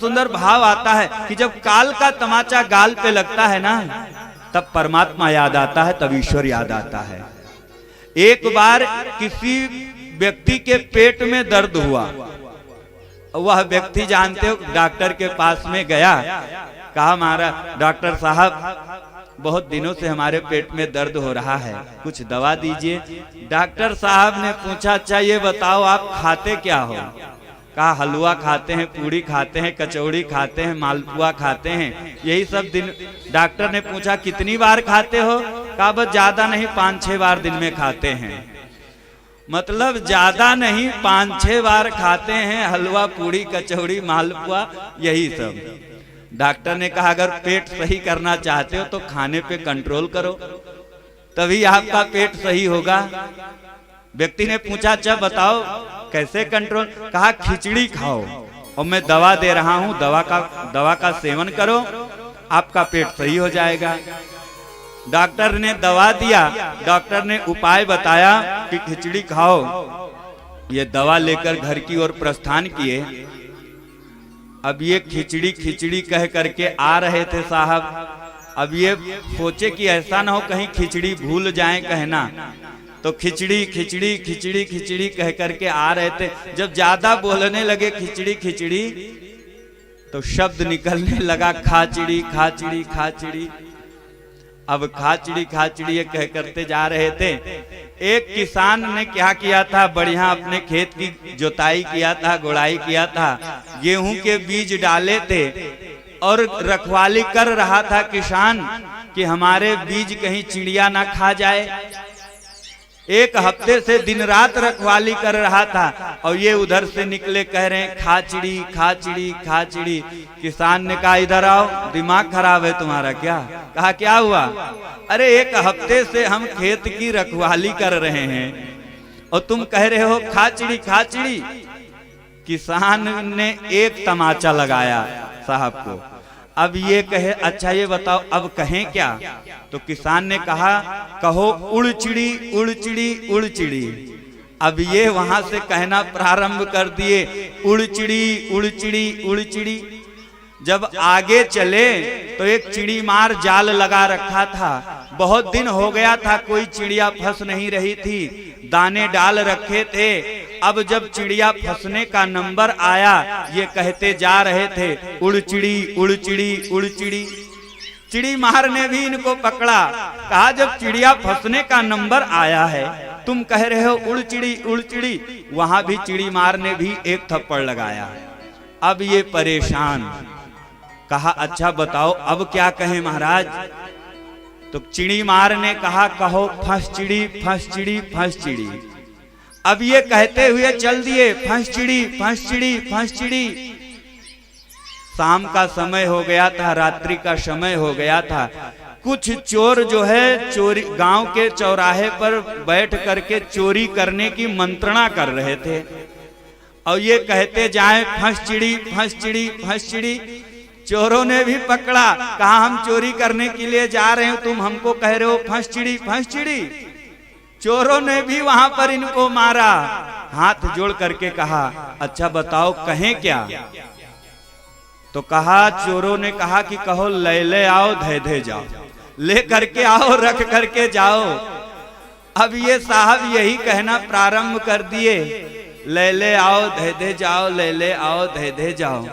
सुंदर भाव आता है कि जब काल का तमाचा गाल पे लगता है ना, तब परमात्मा याद आता है, तब ईश्वर याद आता है। एक बार किसी व्यक्ति के पेट में दर्द हुआ, वह व्यक्ति जानते हो डॉक्टर के पास में गया, कहा हमारा डॉक्टर साहब बहुत दिनों से हमारे पेट में दर्द हो रहा है, कुछ दवा दीजिए। डॉक्टर साहब ने पूछा अच्छा ये बताओ आप खाते क्या हो? कहा हलवा खाते हैं, पूड़ी खाते हैं, कचौड़ी खाते हैं, मालपुआ खाते हैं, यही सब दिन। डॉक्टर ने पूछा कितनी बार खाते हो? कहा बस ज्यादा नहीं 5-6 बार दिन में खाते हैं। मतलब ज्यादा नहीं 5-6 बार खाते हैं हलवा, पूड़ी, कचौड़ी, मालपुआ, यही सब। डॉक्टर ने कहा अगर पेट सही करना चाहते हो तो खाने पे कंट्रोल करो, तभी आपका पेट सही होगा। व्यक्ति ने पूछा अच्छा बताओ कैसे कंट्रोल? कहा खिचड़ी खाओ और मैं दवा दे रहा हूं, दवा का सेवन करो, आपका पेट सही हो जाएगा। डॉक्टर ने दवा दिया, डॉक्टर ने उपाय बताया कि खिचड़ी खाओ। ये दवा लेकर घर की ओर प्रस्थान किए। अब ये खिचड़ी खिचड़ी कह करके आ रहे थे साहब। अब ये सोचे कि ऐसा ना हो कहीं खिचड़ी भूल जाएं कहना, तो खिचड़ी खिचड़ी खिचड़ी खिचड़ी कह करके आ रहे थे। जब ज्यादा बोलने लगे खिचड़ी खिचड़ी, तो शब्द निकलने लगा खाचड़ी खाचड़ी खाचड़ी। अब खाचड़ी खाचड़ी ये कह करते जा रहे थे। एक किसान ने क्या किया था, बढ़िया अपने खेत की जोताई किया था, गुड़ाई किया था, गेहूं के बीज डाले थे और रखवाली कर रहा था किसान कि हमारे बीज कहीं चिड़िया ना खा जाए। एक हफ्ते से दिन रात रखवाली कर रहा था और ये उधर से निकले कह रहे हैं खाचड़ी खाचड़ी खाचड़ी। किसान ने कहा इधर आओ, दिमाग खराब है तुम्हारा क्या? कहा क्या हुआ? अरे एक हफ्ते से हम खेत की रखवाली कर रहे हैं और तुम कह रहे हो खाचड़ी खाचड़ी। किसान ने एक तमाचा लगाया साहब को। अब ये कहे अच्छा ये बताओ अब कहें क्या? तो किसान ने कहा कहो उड़चिड़ी उड़चिड़ी उड़चिड़ी। अब ये वहां से कहना प्रारंभ कर दिए उड़चिड़ी उड़चिड़ी उड़चिड़ी। जब आगे चले तो एक चिड़ी मार जाल लगा रखा था, बहुत दिन हो गया था कोई चिड़िया फंस नहीं रही थी, दाने डाल रखे थे। अब जब चिड़िया फंसने का नंबर आया ये कहते जा रहे थे उड़चिड़ी उड़चिड़ी उड़चिड़ी। चिड़ी मार ने भी इनको पकड़ा, कहा जब चिड़िया फंसने का नंबर आया है तुम कह रहे हो उड़चिड़ी उड़चिड़ी। वहां भी चिड़ी मार ने भी एक थप्पड़ लगाया। अब ये परेशान, कहा अच्छा बताओ अब क्या कहें महाराज? तो चिड़ी मार ने कहा कहो फंस चिड़ी फंस चिड़ी फंस चिड़ी। अब ये कहते हुए चल दिए फंस चिड़ी फंस चिड़ी फंस चिड़ी। शाम का समय हो गया था, रात्रि का समय हो गया था। कुछ चोर जो है चोरी गांव के चौराहे पर बैठ करके चोरी करने की मंत्रणा कर रहे थे और ये कहते जाए फंस चिड़ी फंस चिड़ी फंस चिड़ी। चोरों ने भी पकड़ा, कहा हम चोरी करने के लिए जा रहे हो, तुम हमको कह रहे हो फंस चिड़ी फंस चिड़ी। चोरों ने भी वहां पर इनको मारा। हाथ जोड़ करके कहा अच्छा बताओ कहें क्या? तो कहा चोरों ने कहा कि कहो ले ले आओ धे धे जाओ, ले करके आओ रख करके जाओ। अब ये साहब यही कहना प्रारंभ कर दिए ले ले आओ धे धे जाओ, ले ले आओ धे धे जाओ।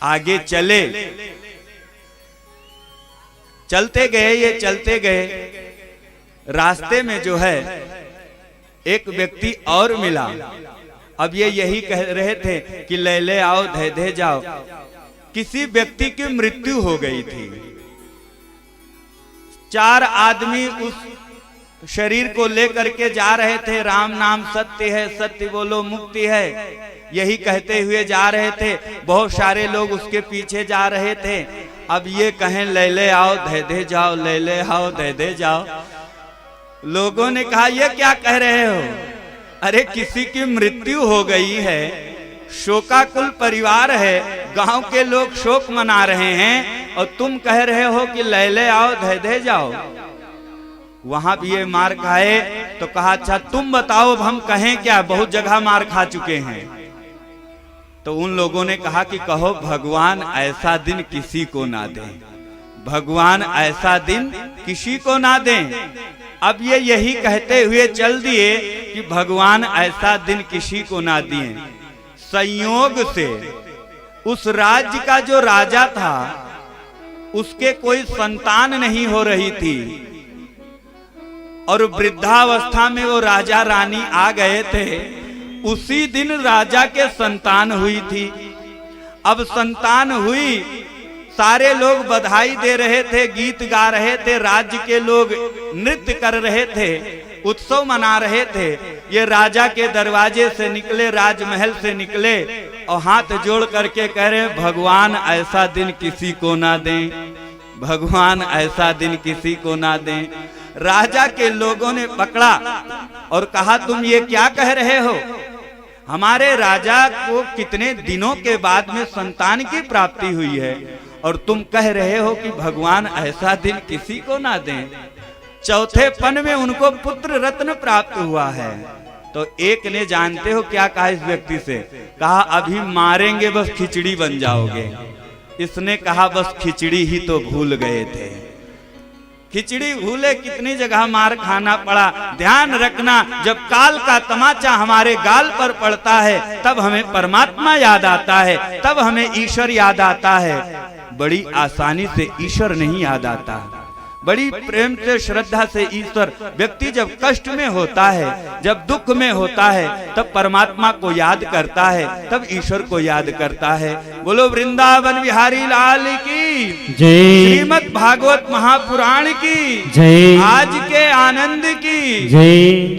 आगे चले, चलते गए ये चलते गए। रास्ते में जो है एक व्यक्ति और मिला। अब ये यही कह रहे थे कि ले ले आओ धे धे जाओ। किसी व्यक्ति की मृत्यु हो गई थी। 4 आदमी उस शरीर को लेकर के जा रहे थे। राम नाम सत्य है, सत्य बोलो मुक्ति है, यही कहते हुए जा रहे थे। बहुत सारे लोग उसके पीछे जा रहे थे। अब ये कहें ले ले आओ धे धे जाओ, ले ले आओ धे धे जाओ। लोगों ने कहा ये क्या कह रहे हो? अरे किसी की मृत्यु हो गई है, शोकाकुल परिवार है, गांव के लोग शोक मना रहे हैं और तुम कह रहे हो कि ले ले आओ धे धे जाओ। वहां भी ये मार खाए तो कहा अच्छा तुम बताओ, अब हम कहें क्या, बहुत जगह मार खा चुके हैं। तो उन लोगों ने कहा कि कहो भगवान ऐसा दिन किसी को ना दें, भगवान ऐसा दिन किसी को ना दें। अब ये यही कहते हुए चल दिए कि भगवान ऐसा दिन किसी को ना दिए। संयोग से उस राज्य का जो राजा था उसके कोई संतान नहीं हो रही थी, और वृद्धावस्था में वो राजा रानी आ गए थे। उसी दिन राजा के संतान हुई थी। अब संतान हुई, सारे लोग बधाई दे रहे थे, गीत गा रहे थे, राज्य के लोग नृत्य कर रहे थे, उत्सव मना रहे थे। ये राजा के दरवाजे से निकले, राजमहल से निकले और हाथ जोड़ करके कह रहे भगवान ऐसा दिन किसी को ना दें, भगवान ऐसा दिन किसी को ना दें। राजा के लोगों ने पकड़ा और कहा तुम ये क्या कह रहे हो, हमारे राजा को कितने दिनों के बाद में संतान की प्राप्ति हुई है और तुम कह रहे हो कि भगवान ऐसा दिन किसी को ना दें। चौथे पन में उनको पुत्र रत्न प्राप्त हुआ है। तो एक ने जानते हो क्या कहा इस व्यक्ति से, कहा अभी मारेंगे बस खिचड़ी बन जाओगे। इसने कहा बस खिचड़ी ही तो भूल गए थे, खिचड़ी भूले, कितनी जगह मार खाना पड़ा। ध्यान रखना, जब काल का तमाचा हमारे गाल पर पड़ता है तब हमें परमात्मा याद आता है, तब हमें ईश्वर याद आता है। बड़ी आसानी से ईश्वर नहीं याद आता, बड़ी प्रेम से श्रद्धा से ईश्वर, व्यक्ति जब कष्ट में होता है, जब दुख में होता है, तब परमात्मा को याद करता है, तब ईश्वर को याद करता है। बोलो वृंदावन बिहारी लाल की जय, श्रीमद् भागवत महापुराण की जय, आज के आनंद की जय।